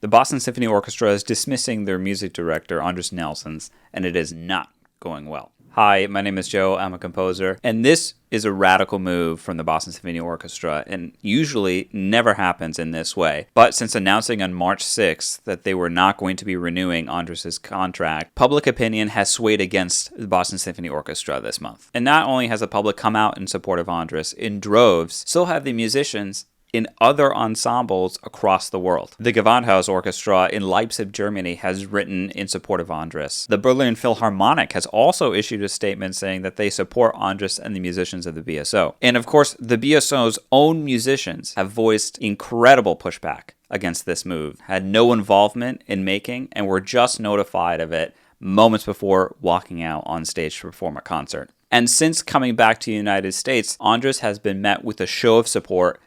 The Boston Symphony Orchestra is dismissing their music director, Andris Nelsons, and it is not going well. Hi, my name is Joe. I'm a composer, and this is a radical move from the Boston Symphony Orchestra, and usually never happens in this way. But since announcing on March 6th that they were not going to be renewing Andris' contract, public opinion has swayed against the Boston Symphony Orchestra this month. And not only has the public come out in support of Andris in droves, so have the musicians in other ensembles across the world. The Gewandhaus Orchestra in Leipzig, Germany has written in support of Andris. The Berlin Philharmonic has also issued a statement saying that they support Andris and the musicians of the BSO. And of course, the BSO's own musicians have voiced incredible pushback against this move, had no involvement in making, and were just notified of it moments before walking out on stage to perform a concert. And since coming back to the United States, Andris has been met with a show of support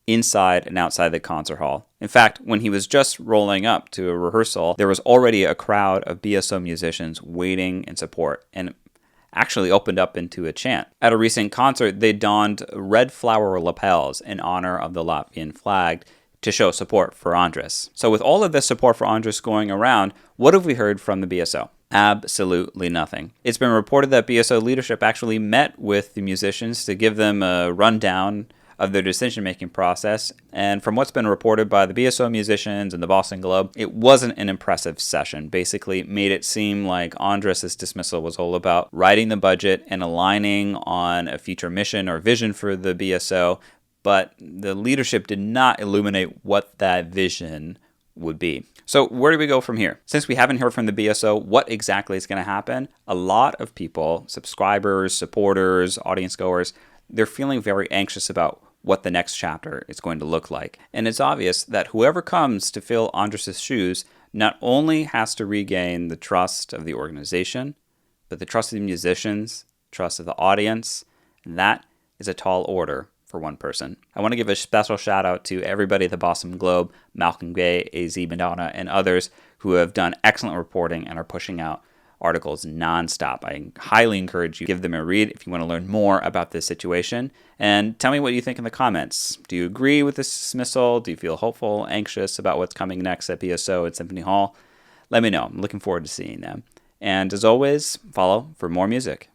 inside and outside the concert hall. In fact, when he was just rolling up to a rehearsal, there was already a crowd of BSO musicians waiting in support and actually opened up into a chant. At a recent concert, they donned red flower lapels in honor of the Latvian flag to show support for Andris. So with all of this support for Andris going around, what have we heard from the BSO? Absolutely nothing. It's been reported that BSO leadership actually met with the musicians to give them a rundown of their decision-making process, and from what's been reported by the BSO musicians and the Boston Globe, it wasn't an impressive session. Basically made it seem like Andris' dismissal was all about writing the budget and aligning on a future mission or vision for the BSO, but the leadership did not illuminate what that vision would be. So where do we go from here? Since we haven't heard from the BSO, what exactly is going to happen? A lot of people, subscribers, supporters, audience goers, they're feeling very anxious about what the next chapter is going to look like. And it's obvious that whoever comes to fill Andris' shoes not only has to regain the trust of the organization, but the trust of the musicians, trust of the audience, and that is a tall order for one person. I want to give a special shout out to everybody at the Boston Globe, Malcolm Gay, AZ Madonna, and others who have done excellent reporting and are pushing out articles nonstop. I highly encourage you to give them a read if you want to learn more about this situation. And tell me what you think in the comments. Do you agree with this dismissal? Do you feel hopeful, anxious about what's coming next at BSO at Symphony Hall? Let me know. I'm looking forward to seeing them. And as always, follow for more music.